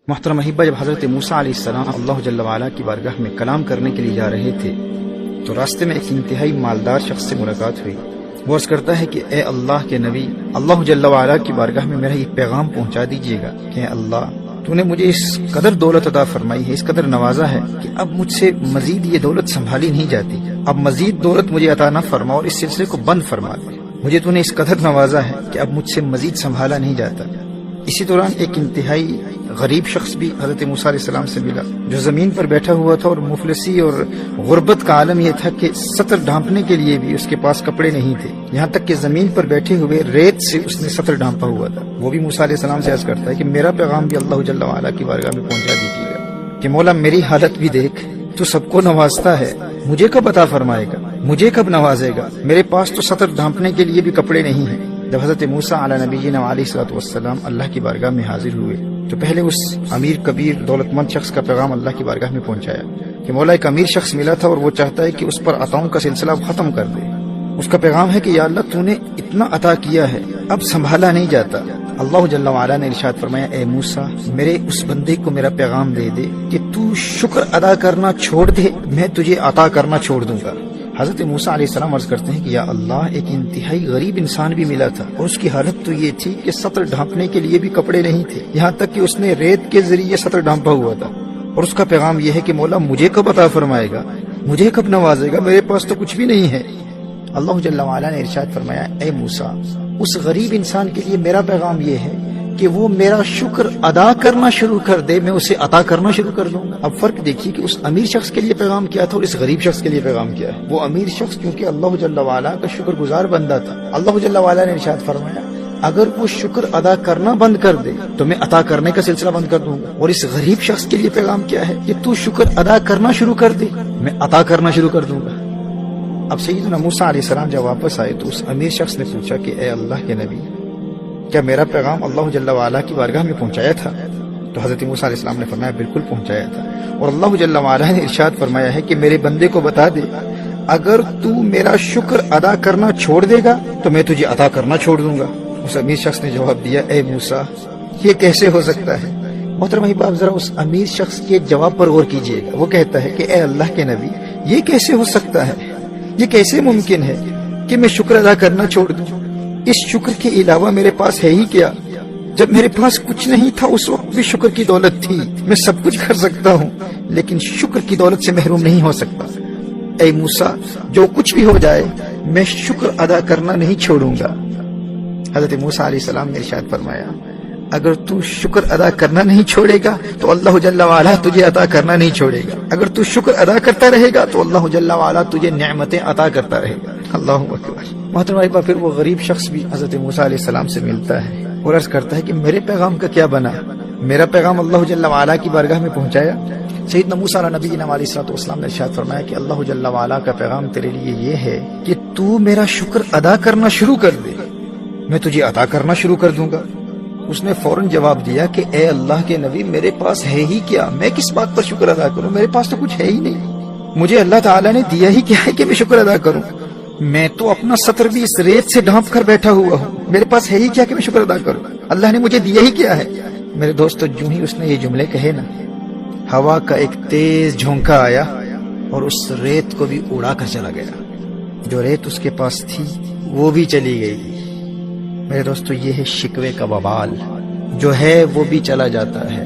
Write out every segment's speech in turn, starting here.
محترم احبہ، جب حضرت موسیٰ علیہ السلام اللہ جل وعلا کی بارگاہ میں کلام کرنے کے لیے جا رہے تھے تو راستے میں ایک انتہائی مالدار شخص سے ملاقات ہوئی۔ وہ عرض کرتا ہے کہ اے اللہ کے نبی، اللہ جل وعلا کی بارگاہ میں میرا یہ پیغام پہنچا دیجیے گا کہ اے اللہ، تو نے مجھے اس قدر دولت عطا فرمائی ہے، اس قدر نوازا ہے کہ اب مجھ سے مزید یہ دولت سنبھالی نہیں جاتی، اب مزید دولت مجھے عطا نہ فرما اور اس سلسلے کو بند فرما دے۔ مجھے تو نے اس قدر نوازا ہے کہ اب مجھ سے مزید سنبھالا نہیں جاتا۔ اسی دوران ایک انتہائی غریب شخص بھی حضرت موسیٰ علیہ السلام سے ملا، جو زمین پر بیٹھا ہوا تھا اور مفلسی اور غربت کا عالم یہ تھا کہ سطر ڈھانپنے کے لیے بھی اس کے پاس کپڑے نہیں تھے، یہاں تک کہ زمین پر بیٹھے ہوئے ریت سے اس نے سطر ڈھانپا ہوا تھا۔ وہ بھی موسیٰ علیہ السلام سے عرض کرتا ہے کہ میرا پیغام بھی اللہ جل وعلا کی بارگاہ میں پہنچا دیجیے گا کہ مولا میری حالت بھی دیکھ، تو سب کو نوازتا ہے، مجھے کب عطا فرمائے گا، مجھے کب نوازے گا، میرے پاس تو سطر ڈھانپنے کے لیے بھی کپڑے نہیں ہیں۔ جب حضرت موسیٰ علی نبینا علیہ الصلوۃ والسلام اللہ کی بارگاہ میں حاضر ہوئے تو پہلے اس امیر کبیر دولت مند شخص کا پیغام اللہ کی بارگاہ میں پہنچایا کہ مولا ایک امیر شخص ملا تھا اور وہ چاہتا ہے کہ اس پر عطاؤں کا سلسلہ ختم کر دے۔ اس کا پیغام ہے کہ یا اللہ، تو نے اتنا عطا کیا ہے، اب سنبھالا نہیں جاتا۔ اللہ جل وعلا نے ارشاد فرمایا، اے موسیٰ، میرے اس بندے کو میرا پیغام دے دے کہ تو شکر ادا کرنا چھوڑ دے، میں تجھے عطا کرنا چھوڑ دوں گا۔ حضرت موسیٰ علیہ السلام عرض کرتے ہیں کہ یا اللہ، ایک انتہائی غریب انسان بھی ملا تھا اور اس کی حالت تو یہ تھی کہ سطر ڈھانپنے کے لیے بھی کپڑے نہیں تھے، یہاں تک کہ اس نے ریت کے ذریعے سطر ڈھانپا ہوا تھا، اور اس کا پیغام یہ ہے کہ مولا مجھے کب عطا فرمائے گا، مجھے کب نوازے گا، میرے پاس تو کچھ بھی نہیں ہے۔ اللہ جل وعلا نے ارشاد فرمایا، اے موسیٰ، اس غریب انسان کے لیے میرا پیغام یہ ہے کہ وہ میرا شکر ادا کرنا شروع کر دے، میں اسے عطا کرنا شروع کر دوں گا۔ اب فرق دیکھیے کہ اس امیر شخص کے لیے پیغام کیا تھا اور اس غریب شخص کے لیے پیغام کیا ہے۔ وہ امیر شخص کیونکہ اللہ جل وعلا کا شکر گزار بندہ تھا، اللہ جل وعلا نے ارشاد فرمایا اگر وہ شکر ادا کرنا بند کر دے تو میں عطا کرنے کا سلسلہ بند کر دوں گا۔ اور اس غریب شخص کے لیے پیغام کیا ہے کہ تو شکر ادا کرنا شروع کر دے، میں عطا کرنا شروع کر دوں گا۔ اب سیدنا موسیٰ علیہ السلام جب واپس آئے تو اس امیر شخص نے پوچھا کہ اے اللہ کے نبی، کیا میرا پیغام اللہ جل وعلا کی بارگاہ میں پہنچایا تھا؟ تو حضرت موسیٰ علیہ السلام نے فرمایا بالکل پہنچایا تھا، اور اللہ جل وعلا نے ارشاد فرمایا ہے کہ میرے بندے کو بتا دے اگر تو میرا شکر ادا کرنا چھوڑ دے گا تو میں تجھے عطا کرنا چھوڑ دوں گا۔ اس امیر شخص نے جواب دیا، اے موسیٰ، یہ کیسے ہو سکتا ہے؟ محترم احباب، ذرا اس امیر شخص کے جواب پر غور کیجئے گا۔ وہ کہتا ہے کہ اے اللہ کے نبی، یہ کیسے ہو سکتا ہے، یہ کیسے ممکن ہے کہ میں شکر ادا کرنا چھوڑ دوں؟ اس شکر کے علاوہ میرے پاس ہے ہی کیا؟ جب میرے پاس کچھ نہیں تھا اس وقت بھی شکر کی دولت تھی، میں سب کچھ کر سکتا ہوں لیکن شکر کی دولت سے محروم نہیں ہو سکتا۔ اے موسیٰ، جو کچھ بھی ہو جائے میں شکر ادا کرنا نہیں چھوڑوں گا۔ حضرت موسیٰ علیہ السلام نے ارشاد فرمایا اگر تو شکر ادا کرنا نہیں چھوڑے گا تو اللہ جل وعلا تجھے عطا کرنا نہیں چھوڑے گا، اگر تو شکر ادا کرتا رہے گا تو اللہ جل وعلا تجھے نعمتیں عطا کرتا رہے گا۔ اللہ اکبر۔ محترم احباب، پھر وہ غریب شخص بھی حضرت موسیٰ علیہ السلام سے ملتا ہے اور عرض کرتا ہے کہ میرے پیغام کا کیا بنا، میرا پیغام اللہ جل وعلا کی بارگاہ میں پہنچایا؟ سیدنا موسیٰ علیہ نبینا علیہ الصلوۃ والسلام نے ارشاد فرمایا کہ اللہ جل وعلا کا پیغام تیرے لیے یہ ہے کہ تو میرا شکر ادا کرنا شروع کر دے، میں تجھے عطا کرنا شروع کر دوں گا۔ اس نے فوراً جواب دیا کہ اے اللہ کے نبی، میرے پاس ہے ہی کیا، میں کس بات پر شکر ادا کروں، میرے پاس تو کچھ ہے ہی نہیں، مجھے اللہ تعالیٰ نے دیا ہی کیا ہے کہ میں شکر ادا کروں، میں تو اپنا سطر بھی اس ریت سے ڈھانپ کر بیٹھا ہوا ہوں، میرے پاس ہے ہی کیا کہ میں شکر ادا کروں، اللہ نے مجھے دیا ہی کیا ہے۔ میرے دوستو، جو ہی اس نے یہ جملے کہے نا، ہوا کا ایک تیز جھونکا آیا اور اس ریت کو بھی اڑا کر چلا گیا، جو ریت اس کے پاس تھی وہ بھی چلی گئی۔ میرے دوستو، یہ ہے شکوے کا وبال، جو ہے وہ بھی چلا جاتا ہے۔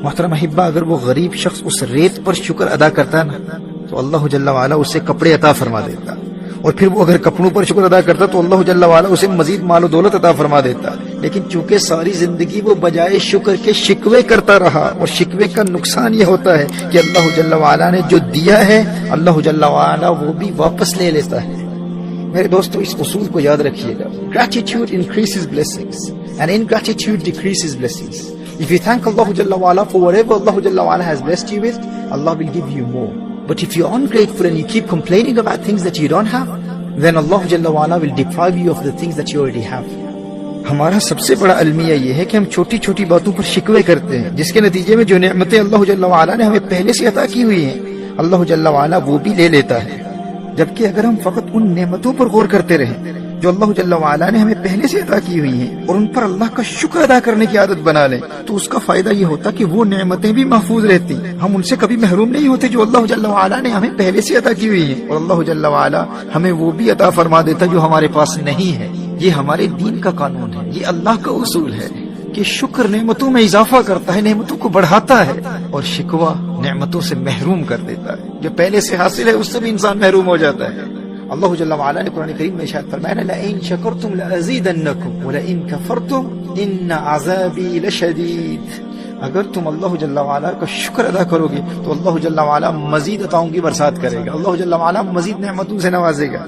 محترم احبہ، اگر وہ غریب شخص اس ریت پر شکر ادا کرتا نا تو اللہ جل وعلا اسے کپڑے عطا فرما دیتا، اور پھر وہ اگر کپڑوں پر شکر ادا کرتا تو اللہ جل وعلا اسے مزید مال و دولت عطا فرما دیتا۔ لیکن چونکہ ساری زندگی وہ بجائے شکر کے شکوے کرتا رہا، اور شکوے کا نقصان یہ ہوتا ہے کہ اللہ جل وعلا نے جو دیا ہے اللہ جل وعلا وہ بھی واپس لے لیتا ہے۔ میرے دوستو، اس اصول کو یاد رکھیے گا، gratitude increases blessings and ingratitude decreases blessings. If you thank Allah Jalla wa'ala for whatever Allah Jalla wa'ala has blessed you with, Allah will give you more. But if you're ungrateful and you keep complaining about things that you don't have, then Allah Jalla wa'ala will deprive you of the things that you already have. ہمارا سب سے بڑا المیہ یہ ہے کہ ہم چھوٹی چھوٹی باتوں پر شکوے کرتے ہیں، جس کے نتیجے میں جو نعمتیں اللہ جل وعلا نے ہمیں پہلے سے عطا کی ہوئی ہیں اللہ جل وعلا وہ بھی لے لیتا ہے۔ جبکہ اگر ہم فقط ان نعمتوں پر غور کرتے رہیں جو اللہ جل وعلا نے ہمیں پہلے سے عطا کی ہوئی ہیں اور ان پر اللہ کا شکر ادا کرنے کی عادت بنا لیں تو اس کا فائدہ یہ ہوتا کہ وہ نعمتیں بھی محفوظ رہتی، ہم ان سے کبھی محروم نہیں ہوتے جو اللہ جل وعلا نے ہمیں پہلے سے عطا کی ہوئی ہیں، اور اللہ جل وعلا ہمیں وہ بھی عطا فرما دیتا جو ہمارے پاس نہیں ہے۔ یہ ہمارے دین کا قانون ہے، یہ اللہ کا اصول ہے کہ شکر نعمتوں میں اضافہ کرتا ہے، نعمتوں کو بڑھاتا ہے، اور شکوہ نعمتوں سے محروم کر دیتا ہے، جو پہلے سے حاصل ہے اس سے بھی انسان محروم ہو جاتا ہے۔ اللہ جل وعلا نے قرآن کریم میں ارشاد فرمایا لئن شکرتم لازیدنکم ولئن کفرتم ان عذابی لشدید، اگر تم اللہ جل وعلا کا شکر ادا کرو گے تو اللہ جل وعلا مزید عطاؤں کی برسات کرے گا، اللہ جل وعلا مزید نعمتوں سے نوازے گا۔